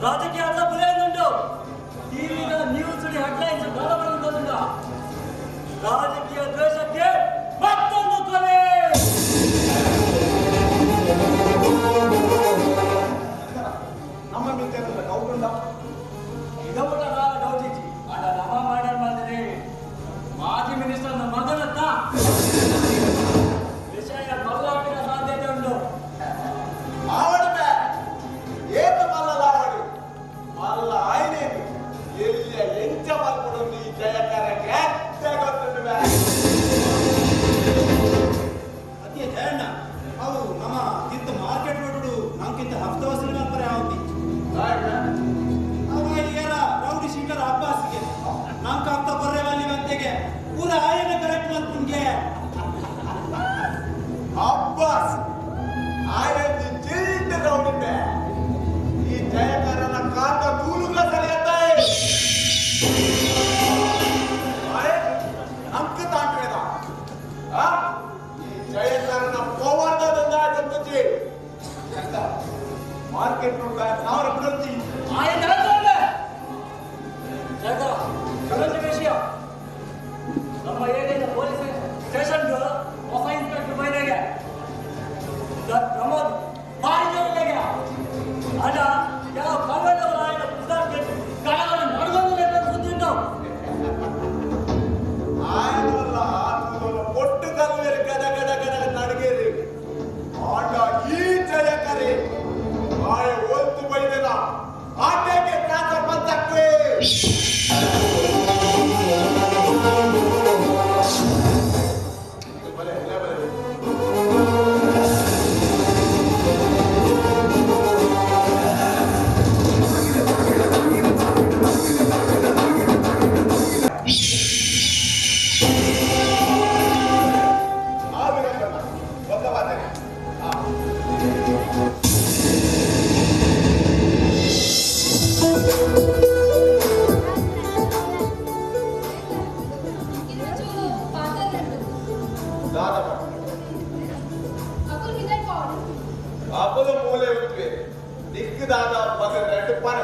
ರಾಜಕೀಯ ಬರೆಯುന്നുಂಟು ಟಿವಿನ news headlines ಬರಬರುವುದರಿಂದ ರಾಜಕೀಯ ದ್ವೇಷಕ್ಕೆ ಮತ್ತೊಂದು ಕೊಲೆ. ನಮ್ಮ ಮಿತ್ರ ಡೌಟ್ ಇದೊಂದು ಡೌಟ್ ಇಚ್ಚಿ ಅಲ್ಲ ನಮ್ಮ ಮಾಡಲ್ ಬಂದಿದೆ ಮಾಜಿ ಮಿನಿಸ್ಟರ್ ಮಗನತ್ತ ವಿಷಯ ಬದಲಾವಣೆಯ ಸಾಧ್ಯತೆ ಉಂಟು. ಅಲ್ಲ ಆಯ್ನೇನು ಎಲ್ಲಿಯ ಎಂಚ ಮಾಡ್ಕೊಂಡು ಈ ಜಯಕರಕ್ಕೆ ಗೊತ್ತುಂಟು ಅದೇ ಜಯಣ್ಣ ಅವು ನಮ್ಮ ಇಂತ ಮಾರ್ಕೆಟ್ ರೋಡು ನಮ್ಗಿಂತ ಹಫ್ತ ವಸೂಲಿ ಮಾಡ್ತಾರೆ ಯಾವತ್ತಿ ಅವ ಈಗೆಲ್ಲ ರೌಡಿ ಶಂಕರ್ ಅಬ್ಬಾಸ್ಗೆ ನಮ್ಗೆ ಹಫ್ತ ಬರ್ರೆ ಬಲ್ಲಿ ಬಂತೆಗೆ ಪೂರ ಆಯನ ಕರೆಕ್ಟ್ ಮಾಡ್ಕೊಂಡ್ಗೆ ಅಬ್ಬಾಸ್ ಆಯ್ತು ಜಿಲ್ಟ್ ರೌಡಿ ಈ ಜಯಕರನ ಕಾಟ ಕೂಲುಗಳ ಸರಿಯತ್ತಾಯಿ ಅಂಕ ತಾಂಟ್ರೇದ ಈ ಜಯಕರನ ಪವಾಡದಿಂದ ಗೊತ್ತುಚ್ಚಿ ಎಂತ ಮಾರ್ಕೆಟ್ ರೋಡ್ ಸಾವಿರ ಪ್ರತಿ ವಿಷಯ ನಮ್ಮ ಏರಿಯಾದ ಪೊಲೀಸ್ ಸ್ಟೇಷನ್ ಹೊಸ ಇನ್ಸ್ಪೆಕ್ಟರ್ ಬೈದಾಗೆ ಪ್ರಮೋದ್ ಬಾಯಿಗೆ ಅದ ಯಾವ ಕನ್ನಡವರಾಯನ ಪುಸ್ತಕ ಕಾಲವನ್ನು ನಡೆದೊಂದು ಸುದ್ದಿಟ್ಟು ಆಯನಲ್ಲ ಒಟ್ಟು ಕಲ್ವೇರಿ ಗಡ ಗಡ ಗಡ ನಡಗೇರಿ ಆಟ ಈ ಜಯಕರಿ ಆಯ ಒತ್ತು ಬೈದನ ಆಟಕ್ಕೆ ಟ್ರಾನ್ಸ್ಫರ್ ಬಂತಕ್ಕೆ आपलं मोले उठवे दिक्क दादा बघत रेट पण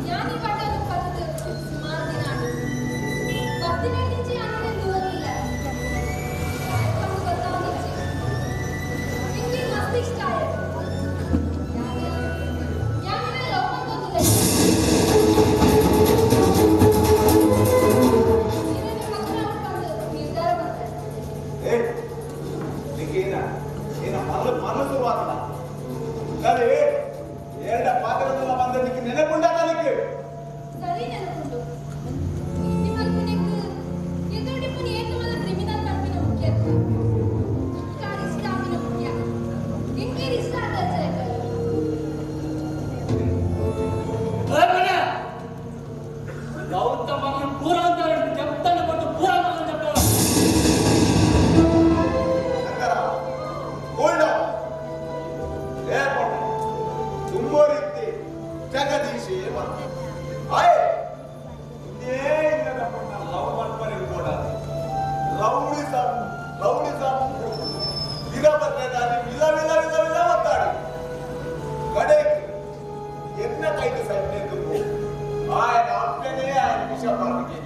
ಜ್ಞಾನಿ ಪಟ್ಟದ ಪದದ ಸುಮಾರು ದಿನ ಪತ್ತಿನಡಿಚಿ ಅನ್ನೇ ದೂರವಿಲ್ಲ ಒಂದು ಗೊತ್ತಾಗಿಚ್ಚಿ ನಿಮಗೆ ಮಸ್ತ್ ಇಷ್ಟ ಆಯ್ತು ಯಾಕೆ ಲೋಕಂ ಗೊತ್ತಿದೆ ಇದನ್ನ ಹತ್ರ ಉಟ್ಕೊಂಡು ನಿರ್ಧಾರ ಮಾಡ್ತಾರೆ ಏ ನಿಗೇನ ಏನ ಮರಳು ಶುರುವಾಗಲ್ಲ ಕರೆ ಎರಡ ಪಾತ್ರದಲ್ಲ ಬಂದಕ್ಕೆ ನೆನಪುಂಡ ನನಗೆ ಸರಿ ನೆನಪುಂಡು ಇಂದಿ ಮಲ್ಪನೆಕ್ ಎದುರುಡಿಪುನಿ ಏತು ಮಲ ಕ್ರಿಮಿನಲ್ ಕಲ್ಪಿನ ಮುಖ್ಯ ಕಾರ್ ಇಷ್ಟ ಆಗಿನ ಮುಖ್ಯ ಇಂಕೇರ್ ಇಷ್ಟ ಆಗತ್ತೆ ಗೌತಮನ ಪೂರ ಅಂತ ಜಪ್ತನ ಕೊಟ್ಟು ಪೂರ ಅಂತ ನಂತರ ಹೋಲ್ಡ್ ಏರ್ಪೋರ್ಟ್ ತುಂಬೋ ರೀತಿ ಜಗದೀಶಿ ಆಯ್ ಇದೇ ಇಲ್ಲದ ಪುಣ್ಣ ಲವ್ ಮಾಡ್ತಾರೆ ಕೂಡ ರೌಡಿಸಂ ದಿನ ಬರ್ಲೇದ దాన్ని విల విల విల విల వస్తాడు గడేకి ఎన్న కైకి సైన్యందుకు ఆయన అప్పనే ఆయన విషపానికి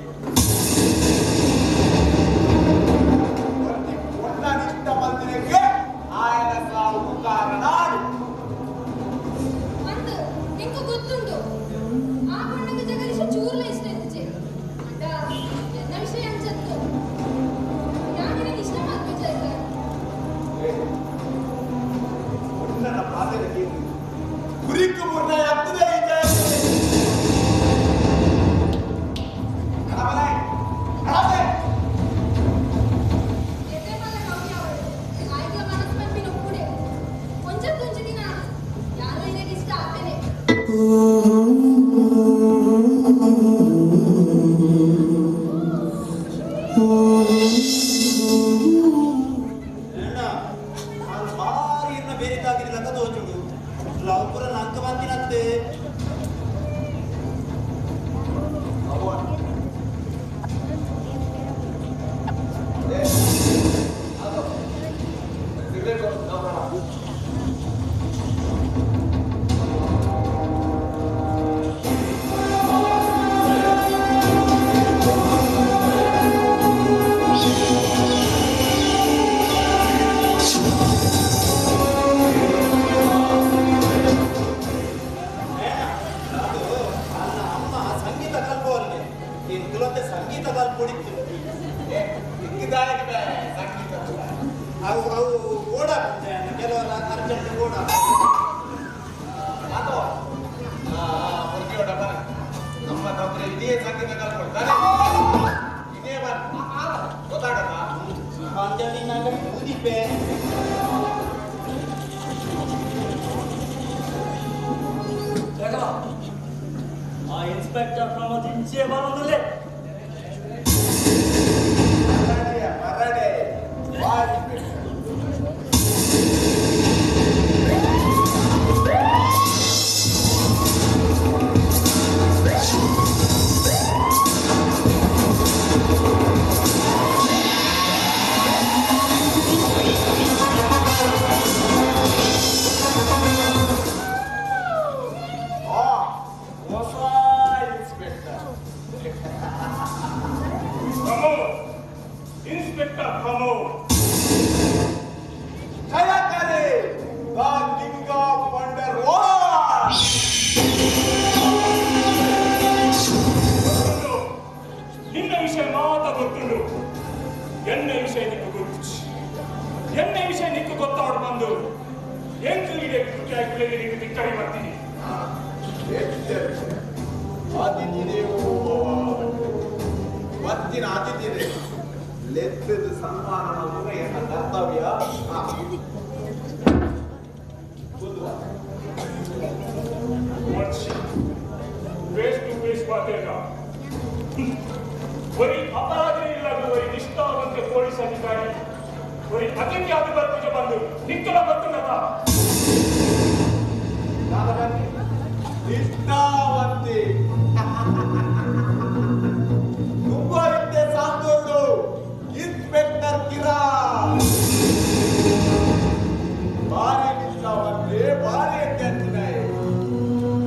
కొన్ననిష్ట మందిరికి ఆయన సాగు కారణాలు ಅಂದು ನಿಂಕು ಗೊತ್ತುಂಟು ಆ ಬಣ್ಣಕ್ಕೆ ಜಗಲಿಸಿ ಚೂರ್ಲ ಇಷ್ಟ ಇದ್ದೆ ಅಂಡ ಎನ್ನ ವಿಷಯ ಅಂಚತ್ತು ಯಾಕೆ ನನಗೆ ಇಷ್ಟ ಮಾಡ್ಬೇಕಾಯ್ತು ನನ್ನ ಪಾದದಲ್ಲಿ ಗುರಿಕು ಮುರ್ನ ಹತ್ತದೇ ಇದೆ ಎದೆ ಮಲ್ಲ ಕಮ್ಮಿ ಅವಳು ಆಯ್ಕೆ ಮನಸ್ಸು ಬಂದು ಒಪ್ಪುಡೆ ಕೊಂಚ ತುಂಚ ದಿನ ಯಾರು ಇದಕ್ಕೆ ಇಷ್ಟ ಆಗ್ತೇನೆ ನಾನು ಭಾರಿ ಇನ್ನ ಬೇರೆ ತಾಗಿರಲಿಲ್ಲ ಅಂತ ತೋಚುಡು ಲವಪುರ ನಂಕ ಬಂದಿನತ್ತೆ ಸಂಗೀತ ಕಲ್ಪವರಿಗೆ ಇಂದುಲಂತೆ ಸಂಗೀತ ಕಲ್ಪೊಡಿತ್ತು ಸಂಗೀತ ಅವು ಅವು ಓಡ ಕೆಲವರ ಅರ್ಜೆಂಟ್ ಓಡ ಅದು ನಮ್ಮ ತಂದ್ರೆ ಇದೇ ಸಂಗೀತ ಕಲ್ಕೊಳ್ತಾರೆ ಇದೇ ಗೊತ್ತಾಗತ್ತ ಅಂಜಲಿ ನಂಗೆ ಊದಿಪ್ಪೆ ಜಗ ಆ ಇನ್ಸ್ಪೆಕ್ಟರ್ ಪ್ರಮೋದ್ ಇಂಚೆ ಬರೋದಲ್ಲೇ ಮರಡೆ ಬಾರಿ ಹೊಸ inspector inspector Pramod Jayakare the king of wonder ನಿನ್ನ ವಿಷಯ ಮಾತ್ರ ಗೊತ್ತುಂಡು ಎನ್ನ ವಿಷಯ ನಿಕ್ಕು ಗೊತ್ತು ಎನ್ನ ವಿಷಯ ನಿಕ್ಕು ಗೊತ್ತಾಡು ಬಂದು ಎಂಟು ಇಡೆ ಕುಟ್ಟಿ ಹಾಕಿ ನಿನಗೆ ತಿಕ್ಕಡಿ ಮಾಡ್ತೀನಿ ಅತಿಥಿ ದೇವೋ ಮತ್ತಿನ ಅತಿಥಿ ದೇವ ಲೆಕ್ಕದ ಸನ್ಮಾನ ಮಾಡುವ ಎನ್ನ ಕರ್ತವ್ಯ ಫೇಸ್ ಟು ಫೇಸ್ ಬಾತೇಗ ಬರೀ ಅಪರಾಧಿ ಇಲ್ಲದ ಬರೀ ನಿಷ್ಠಾವಂತ ಪೊಲೀಸ್ ಅಧಿಕಾರಿ ಬರೀ ಅತಿಥಿ ಅಧಿಕಾರಿಗೆ ಬಂದು ನಿಕ್ಕಲ ಗೊತ್ತುಂಡದ ನಿಷ್ಠಾವಂತಿ ತುಂಬ ಇದ್ದೆ ಸಾಂದೋಡು ಇನ್ಸ್ಪೆಕ್ಟರ್ ಕಿರಾನ್ ಭಾರಿ ನಿಷ್ಠಾವಂತಿ ಭಾರಿ ಅತ್ಯಂತಿನಾಯಿ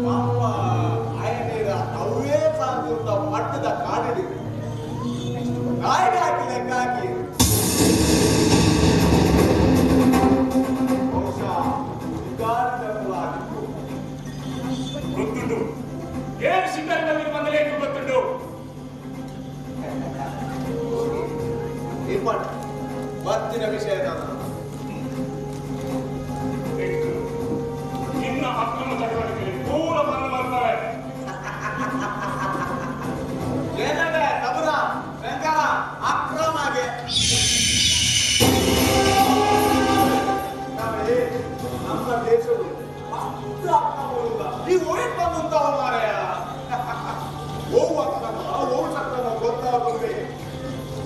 ಪಾಪ ಆಯ್ನೀರ ಅವೇ ಸಾಂದೂರ್ದ ಮಟ್ಟದ ಕಾಡಿಡಿ ಕಾಯಿಡೆ ಹಾಕಿ ಲೆಕ್ಕ ಹಾಕಿ ಬಹುಶಃ ವಿಕಾರವಾಗಿತ್ತು ಗೊತ್ತುಂಡು ಏನು ಶಿಕಾರಿನಲ್ಲಿ ಬಂದಲೇ ಗೊತ್ತುಂಡು ಬರ್ತಿನ ವಿಷಯದ ನಿನ್ನ ಅಕ್ರಮ ಚಟುವಟಿಕೆ ಪೂರ ಬಂದ್ ಮಾಡ್ತಾರೆ ಏನಂದ್ರೆ ತಬುರ ವೆಂಕಟ ಅಕ್ರಮಗೆ ನಮ್ಮ ದೇಶವು ಅಷ್ಟು ಅಕ್ರಮವುಳ್ಳ ಈ ಓಟ್ ಬಂದಂತಹ ಮಾರಾಯ ಓವು ಅಕ್ರಮ ಓವು ಸಕ್ರಮ ಗೊತ್ತಾಗುತ್ತೆ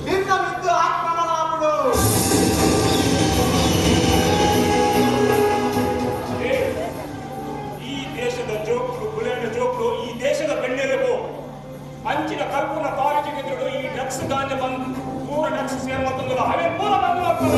ನಿನ್ನ ಬಿದ್ದು ಆಕ್ರಮಣ ಆಗ್ಬಿಡು ಈ ದೇಶದ ಜೋಕ್ರು ಗುಲೇನ ಜೋಕ್ರು ಈ ದೇಶದ ಬೆನ್ನೆಲುಬು ಅಂಚಿನ ಕಲ್ಪನ ಕಾಲೇಜಿಗೆ ದುಡ್ಡು ಈ ಡ್ರಗ್ಸ್ ಗಾಂಜ ಬಂದು ಪೂರ ಡ್ರಗ್ಸ್ ಸೇರ್ ಮತ್ತೊಂದು ಅವೇ ಪೂರ ಬಂದು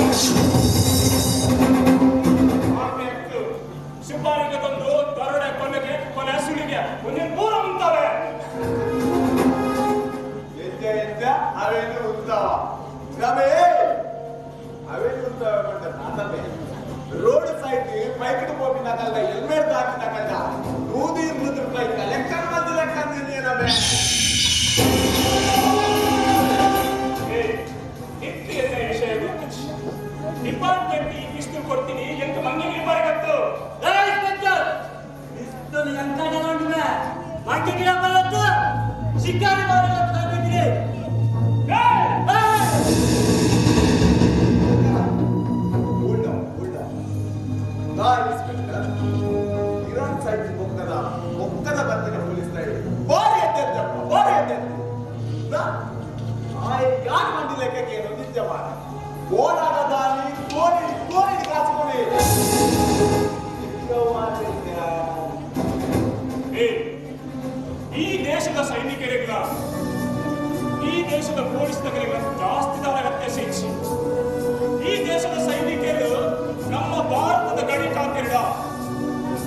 అయితే బైక్కి పోపినాకల్లా హెల్మెట్ దాటినాకల్లా 120 రూపాయలు లెక్కన మంది లెక్కన నేనబే ಡಿಪಾರ್ಟ್ಮೆಂಟ್ ಈ ಪಿಸ್ತೂಲ್ ಕೊಡ್ತೀನಿ ಎಂತ ಮಂದಿಗೆ ಬರಗತ್ತು ಇನ್ಸ್ಪೆಕ್ಟರ್ ಪಿಸ್ತೂಲ್ ಎಂಕಡೆ ನೋಡಿವೆ ಮಂಟಿ ಗಿಡ ಬರತ್ತು ಶಿಕಾರಿ ಮಾಡಲು ತಂದಿದ್ರಿ ಇನ್ಸ್ಪೆಕ್ಟರ್ ಇರಾನ್ ಸೈಡ್ ಒಕ್ಕದ ಬಂದಿನ ಪೊಲೀಸ್ ಬಾರಿ ಎದ್ದೆದ್ದಪ್ಪ ಬಾರಿ ಎದ್ದೆದ್ದು ಯಾರು ಮಂದಿ ಲೆಕ್ಕಕ್ಕೆ ಏನು ನಿಜ ಮಾಡ ಓಡಾಡ ದಾನಿ ಕೋರಿ ಕೋರಿ ಕಾಸ್ಕೊಳ್ಳಿ ಈ ದೇಶದ ಸೈನಿಕರಿಗ ಈ ದೇಶದ ಪೊಲೀಸ್ನವರಿಗ ಜಾಸ್ತಿ ಅಗತ್ಯ ಶಿಕ್ಷೆ ಈ ದೇಶದ ಸೈನಿಕರು ನಮ್ಮ ಭಾರತದ ಗಡಿ ಕಾತಿರಡ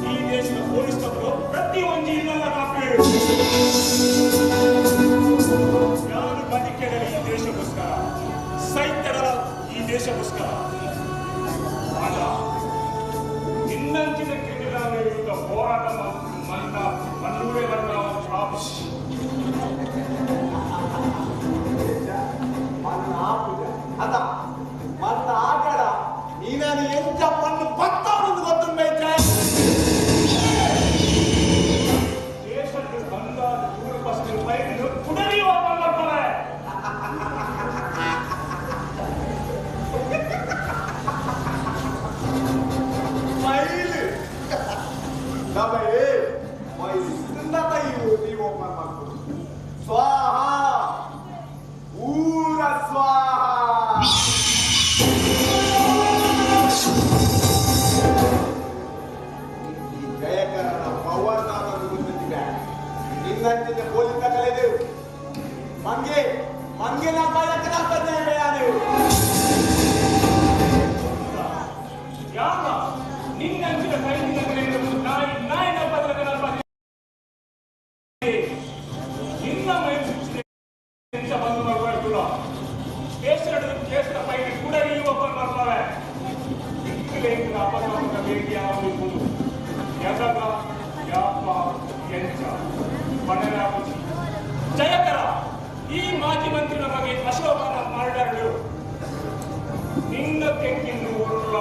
ಈ ದೇಶದ ಪೊಲೀಸ್ನವರು ಪ್ರತಿ ಒಂದು ಜಿಲ್ಲೆಯ ಕಾಪೀರು ಯಾರು ಬದುಕಿದರೆ ಈ ದೇಶಕ್ಕೋಸ್ಕರ ಸೈತ್ಯರ ಈ ದೇಶಕ್ಕೋಸ್ಕರ ಆಗ ಇನ್ನಂಚಿನ ಕ್ರಿಮಿನಲ್ ವಿರುದ್ಧ ಹೋರಾಟ ಮಂದ ಮನ್ನೂರೇ ಬಂದ ಛಾಪಿಸಿ ಮನ್ನ ಆಪುಜ ಅದ ಮನ್ನ ಆಗಡ ನೀನಾನು ಎಂತ ಮಣ್ಣು ಭಕ್ತವನು ಗೊತ್ತುಂಟು ದೇಶಕ್ಕೆ ಬಂದ 100% ರೂಪಾಯಿ ಕುಡಲಿಯುವ ಮಾಡ್ತಾರೆ ಮೈಲು ನಮಗೆ ಮೈಲು ನೀವು ಓಪನ್ ಮಾಡ್ಕೊಡು ಸ್ವಾಹ ಊರ ಸ್ವಾಹ ಈ ಜಯಕರನ ಪವರ್ ನಾನು ಗೊತ್ತಿದ್ದೆ ನಿನ್ನಂತಿನ ಪೊಲೀಸ್ ಕಲೆದೆವು ಮಂಗೆ ಮಂಗೆ ನಾ ಜಯಕರ ಬಂದೇವೆ ನೀವು ಯಾಕ ನಿನ್ನಂಚಿನ ಸೈನಿಕರು ನಾಯಿ ನಾಯಿನ ಪತ್ರಗಳ ನಿನ್ನ ಮೈಸೂರಿನ ಬಂದು ಮಾಡಬಾರ್ದು ಕೇಸರ ಪೈನ ಕೂಡ ನೀವು ಓಪನ್ ಮಾಡ್ತಾರೆ ಅಪರಾಧ ಬೇಡಿಕೆ ಯಾವುದು ಯಾಕ ಯಾಪ ಎಂಚ ಪಣರಾಪುಜಿ ಜಯಕರ ಈ ಮಾಜಿ ಮಂತ್ರಿನ ಬಗ್ಗೆ ಅಶೋಕನ ಮರ್ಡರ್ ನಿನ್ನ ತೆಕ್ಕಿನ್ನು ಉರುಳ